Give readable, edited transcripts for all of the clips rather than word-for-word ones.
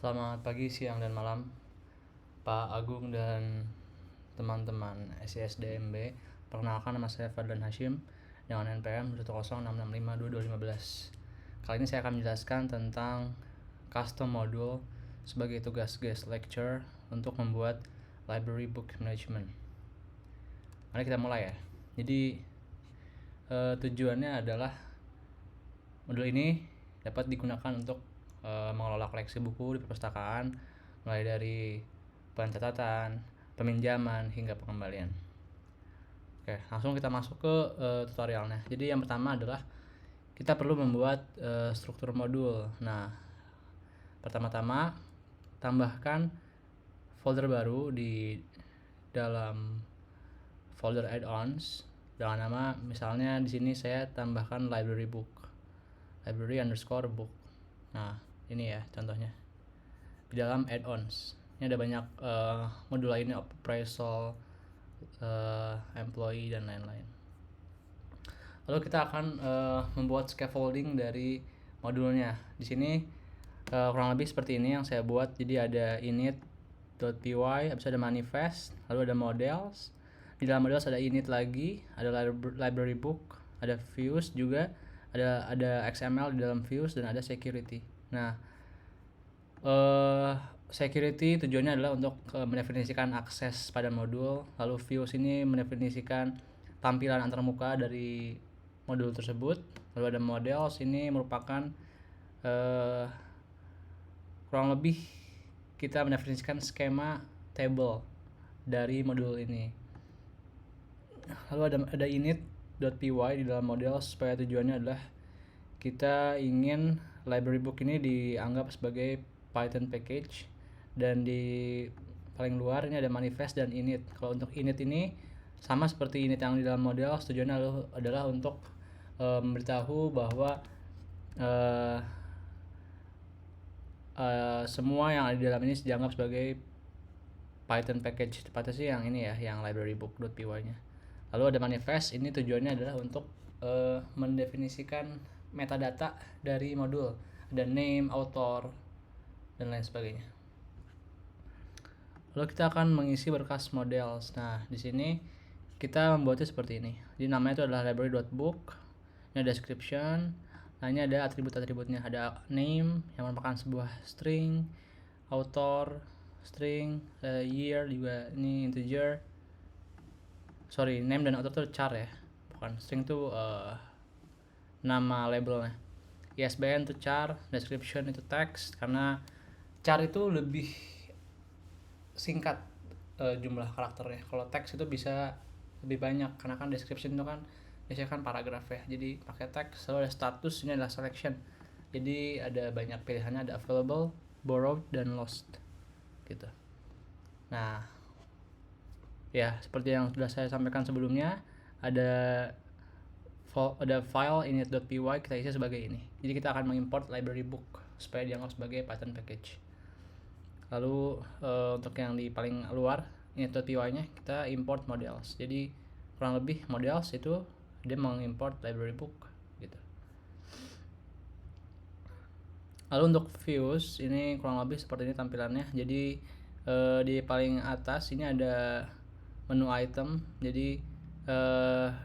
Selamat pagi, siang, dan malam, Pak Agung dan teman-teman SISDMB. Perkenalkan, nama saya Fadlan Hashim dengan NPM 106652215. Kali ini saya akan menjelaskan tentang custom module sebagai tugas guest lecture untuk membuat library book management. Mari kita mulai ya. Jadi tujuannya adalah modul ini dapat digunakan untuk mengelola koleksi buku di perpustakaan, mulai dari pencatatan, peminjaman, hingga pengembalian. Oke, langsung kita masuk ke tutorialnya. Jadi yang pertama adalah kita perlu membuat struktur modul. Nah, pertama-tama tambahkan folder baru di dalam folder add-ons dengan nama, misalnya di sini saya tambahkan library book, library_book. Nah, ini ya contohnya di dalam add-ons. Ini ada banyak modul lainnya, appraisal, employee, dan lain-lain. Lalu kita akan membuat scaffolding dari modulnya. Di sini kurang lebih seperti ini yang saya buat. Jadi ada init.py, habis ada manifest, lalu ada models. Di dalam models ada init lagi, ada library book, ada views juga, ada XML di dalam views, dan ada security. Nah, security tujuannya adalah untuk mendefinisikan akses pada modul. Lalu views ini mendefinisikan tampilan antarmuka dari modul tersebut. Lalu ada models, ini merupakan kurang lebih kita mendefinisikan skema table dari modul ini. Lalu ada init.py di dalam model, supaya tujuannya adalah kita ingin library book ini dianggap sebagai Python package, dan di paling luar ini ada manifest dan init. Kalau untuk init ini sama seperti init yang di dalam model, tujuannya adalah untuk memberitahu bahwa semua yang ada di dalam ini dianggap sebagai Python package. Tepatnya sih yang ini ya, yang library book.py nya. Lalu ada manifest, ini tujuannya adalah untuk mendefinisikan metadata dari modul, ada name, author, dan lain sebagainya. Lalu kita akan mengisi berkas models. Nah, di sini kita membuatnya seperti ini. Jadi namanya itu adalah library.book. Ini ada description. Nah, ini ada atribut-atributnya. Ada name yang merupakan sebuah string, author string, year juga ini integer. Sorry, name dan author itu char ya, bukan string, itu nama labelnya. ISBN itu char, description itu text, karena char itu lebih singkat jumlah karakternya. Kalau teks itu bisa lebih banyak, karena kan description itu kan biasanya kan paragraf ya, jadi pakai teks. Lalu ada status, ini adalah selection, jadi ada banyak pilihannya, ada available, borrowed, dan lost gitu. Nah ya, seperti yang sudah saya sampaikan sebelumnya, ada file init.py, kita isi sebagai ini. Jadi kita akan mengimport library book supaya dianggap sebagai Python package. Lalu untuk yang di paling luar init.py nya kita import models. Jadi kurang lebih models itu dia mengimport library book gitu. Lalu untuk views ini kurang lebih seperti ini tampilannya. Jadi di paling atas ini ada menu item. Jadi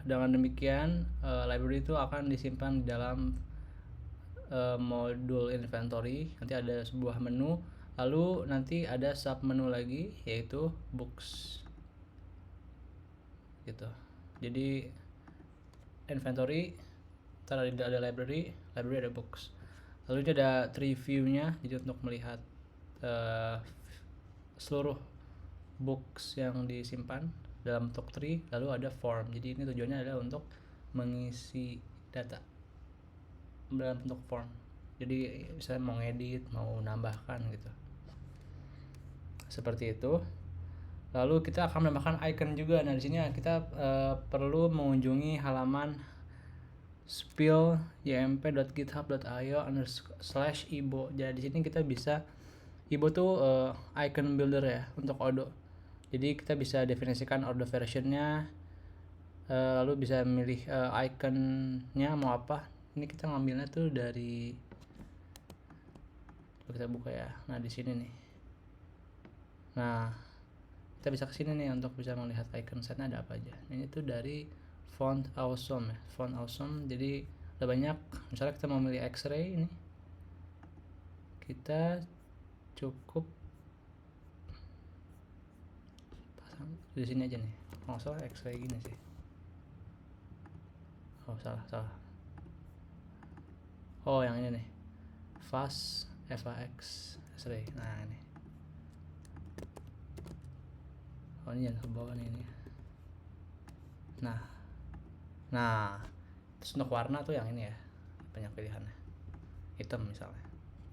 dengan demikian library itu akan disimpan di dalam modul inventory. Nanti ada sebuah menu, lalu nanti ada sub menu lagi, yaitu books gitu. Jadi inventory, ntar ada library ada books. Lalu ini ada tree view nya, jadi untuk melihat seluruh books yang disimpan dalam bentuk tree. Lalu ada form, jadi ini tujuannya adalah untuk mengisi data dalam bentuk form. Jadi misalnya mau ngedit, mau nambahkan gitu, seperti itu. Lalu kita akan menambahkan icon juga. Nah, di sini kita perlu mengunjungi halaman spill.ymp.github.io/ibo. Jadi di sini kita bisa, ibo tuh icon builder ya untuk Odoo. Jadi kita bisa definisikan Odoo versionnya, lalu bisa milih iconnya mau apa. Ini kita ngambilnya tuh dari kita buka ya. Nah di sini nih, nah kita bisa kesini nih untuk bisa melihat icon setnya ada apa aja. Ini tuh dari Font Awesome ya, Font Awesome. Jadi ada banyak. Misalnya kita mau milih X-ray ini, kita cukup pasang di sini aja nih. Oh salah, X-ray gini sih. Oh salah. Oh yang ini nih, FAX X-ray. Nah ini. Oh ini jangan ke bawah nih ini. Nah terus untuk warna tuh yang ini ya, banyak pilihannya, hitam misalnya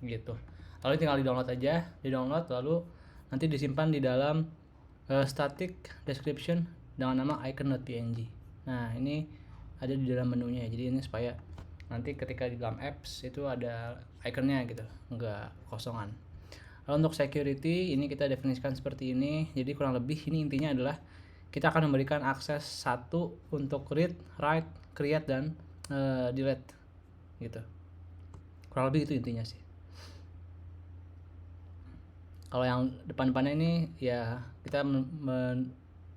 gitu. Lalu tinggal di download aja, lalu nanti disimpan di dalam static description dengan nama icon.png. Nah ini ada di dalam menunya ya, jadi ini supaya nanti ketika di dalam apps itu ada iconnya gitu, enggak kosongan. Lalu untuk security ini kita definisikan seperti ini. Jadi kurang lebih ini intinya adalah kita akan memberikan akses satu untuk read, write, create, dan delete gitu. Kurang lebih itu intinya sih. Kalau yang depan-depannya ini ya kita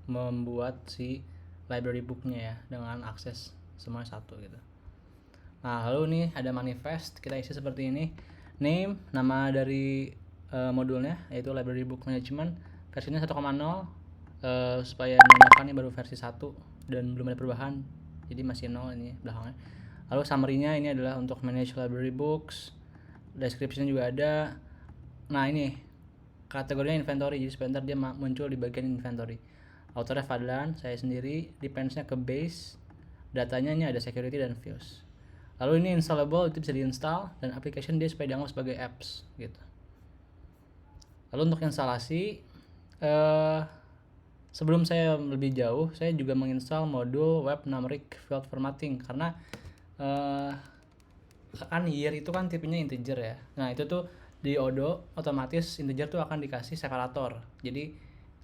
membuat si library booknya ya dengan akses semua satu gitu. Nah lalu nih ada manifest, kita isi seperti ini. Name, nama dari modulnya yaitu library book management, versinya 1.0, supaya menambahkan ini baru versi 1 dan belum ada perubahan, jadi masih 0 ini belakangnya. Lalu summary-nya ini adalah untuk manage library books, description juga ada. Nah ini kategorinya inventory, jadi sebentar dia muncul di bagian inventory. Authornya Fadlan, saya sendiri, depends-nya ke base, datanya ini ada security dan views. Lalu ini installable, itu bisa diinstal, dan application dia supaya dianggap sebagai apps gitu. Lalu untuk instalasi, sebelum saya lebih jauh, saya juga menginstal modul web numeric field formatting karena kan year itu kan tipenya integer ya. Nah itu tuh di Odoo otomatis integer tuh akan dikasih separator. Jadi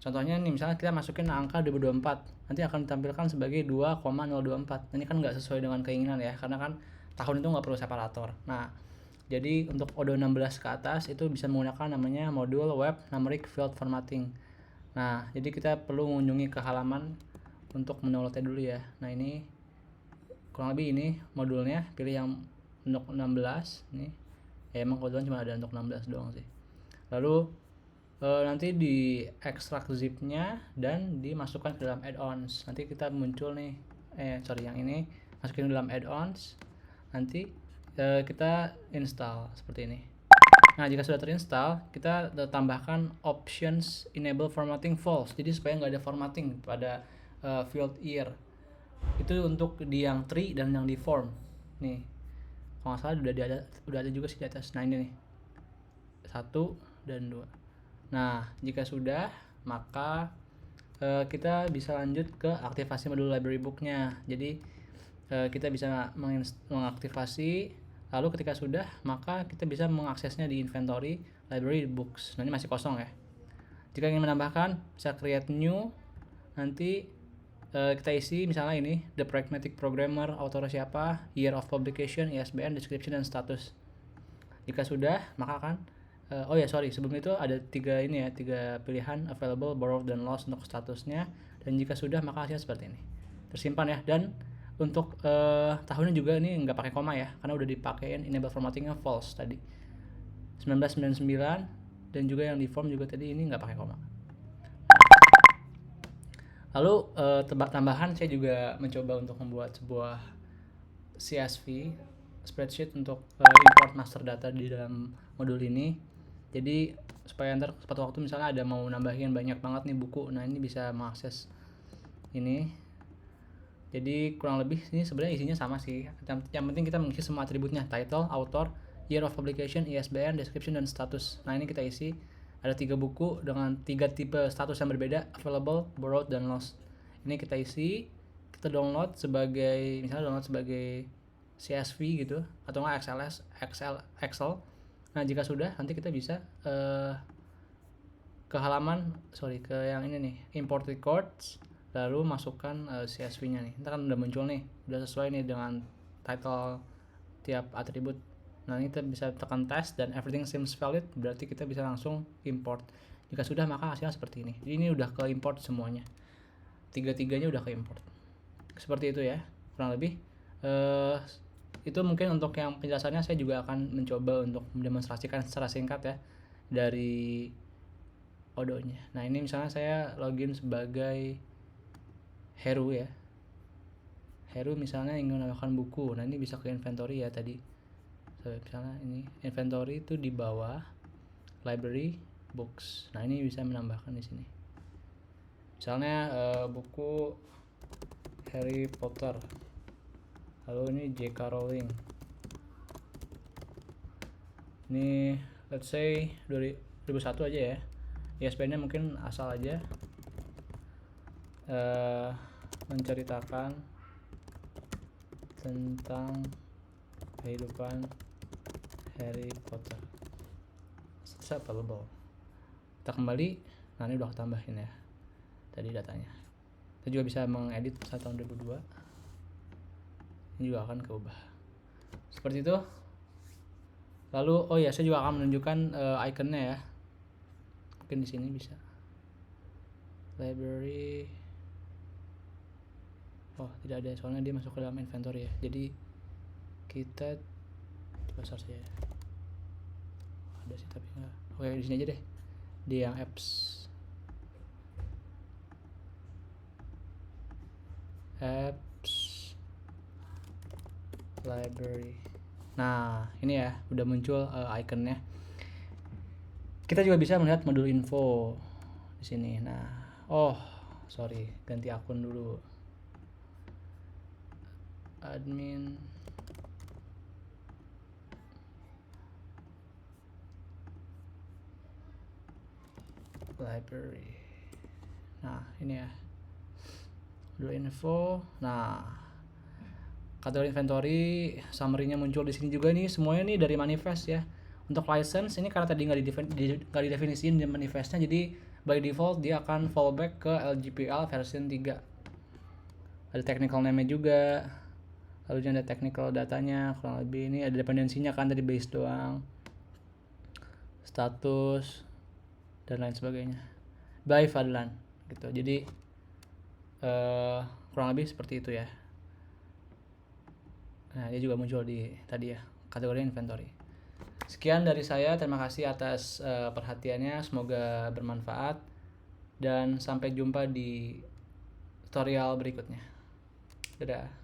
contohnya nih misalnya kita masukin angka 2024, nanti akan ditampilkan sebagai 2,024. Ini kan nggak sesuai dengan keinginan ya, karena kan tahun itu nggak perlu separator. Nah jadi untuk Odoo 16 ke atas itu bisa menggunakan namanya modul web numeric field formatting. Nah jadi kita perlu mengunjungi ke halaman untuk mendownloadnya dulu ya. Nah ini kurang lebih ini modulnya, pilih yang untuk 16 nih ya, emang kebetulan cuma ada untuk 16 doang sih. Lalu nanti di extract zipnya dan dimasukkan ke dalam add-ons. Nanti kita muncul nih yang ini masukin ke dalam add-ons, nanti kita install seperti ini. Nah jika sudah terinstall, kita tambahkan options enable formatting false, jadi supaya nggak ada formatting pada field year. Itu untuk di yang tree dan yang di form nih, kalau nggak salah udah ada juga sih di atas. Nah ini nih 1 dan 2. Nah jika sudah, maka kita bisa lanjut ke aktivasi modul library booknya. Jadi kita bisa mengaktifasi, lalu ketika sudah, maka kita bisa mengaksesnya di inventory library books. Nah ini masih kosong ya. Jika ingin menambahkan, bisa create new, nanti kita isi misalnya ini the pragmatic programmer, author siapa, year of publication, ISBN, description, dan status. Jika sudah, maka akan sebelum itu ada tiga pilihan available, borrowed, dan lost untuk statusnya. Dan jika sudah, maka hasilnya seperti ini, tersimpan ya. Dan untuk tahunnya juga ini nggak pakai koma ya, karena udah dipakein enable formattingnya false tadi 1999, dan juga yang di form juga tadi ini nggak pakai koma. Lalu tambahan, saya juga mencoba untuk membuat sebuah CSV spreadsheet untuk import master data di dalam modul ini. Jadi supaya ntar suatu waktu misalnya ada mau nambahin banyak banget nih buku, nah ini bisa mengakses ini. Jadi kurang lebih ini sebenarnya isinya sama sih. Yang penting kita mengisi semua atributnya, title, author, year of publication, ISBN, description, dan status. Nah ini kita isi. Ada 3 buku dengan 3 tipe status yang berbeda, available, borrowed, dan lost. Ini kita isi, kita download sebagai CSV gitu, atau nggak Excel. Nah jika sudah, nanti kita bisa ke yang ini nih, import records, lalu masukkan CSV-nya nih. Ntar kan udah muncul nih, udah sesuai nih dengan title tiap atribut. Nah, ini kita bisa tekan test dan everything seems valid, berarti kita bisa langsung import. Jika sudah, maka hasilnya seperti ini. Jadi ini udah ke import semuanya. Tiga-tiganya udah ke import. Seperti itu ya, kurang lebih. Itu mungkin untuk yang penjelasannya saya juga akan mencoba untuk mendemonstrasikan secara singkat ya dari Odoo-nya. Nah, ini misalnya saya login sebagai Heru ya. Heru misalnya ingin menambahkan buku. Nah, ini bisa ke inventory ya tadi. So, misalnya ini inventory itu di bawah library books. Nah, ini bisa menambahkan di sini. Misalnya buku Harry Potter. Lalu ini J.K. Rowling. Ini let's say 2001 aja ya. ISBN-nya mungkin asal aja. Menceritakan tentang kehidupan Harry Potter. Set available. Kita kembali. Nah, ini udah tambahin ya tadi datanya. Kita juga bisa mengedit tahun 2002. Ini juga akan keubah seperti itu. Lalu oh ya, saya juga akan menunjukkan ikonnya ya. Mungkin di sini bisa library. Oh, tidak ada soalnya dia masuk ke dalam inventory ya. Jadi kita coba search ya. Ada sih tapi enggak. Oke, di sini aja deh. Di yang apps library. Nah, ini ya udah muncul ikonnya. Kita juga bisa melihat modul info di sini. Nah, oh sorry, ganti akun dulu. Admin library. Nah, ini ya modul info. Nah, kategori inventory, summary-nya muncul di sini juga nih. Semuanya nih dari manifest ya. Untuk license ini karena tadi nggak didefinisiin di manifestnya, jadi by default dia akan fallback ke LGPL version 3. Ada technical name-nya juga. Lalu ada technical datanya, kurang lebih ini ada dependensinya kan dari base doang. Status dan lain sebagainya. By Fadlan gitu. Jadi kurang lebih seperti itu ya. Nah, dia juga muncul di tadi ya, kategori inventory. Sekian dari saya, terima kasih atas perhatiannya, semoga bermanfaat dan sampai jumpa di tutorial berikutnya. Dadah.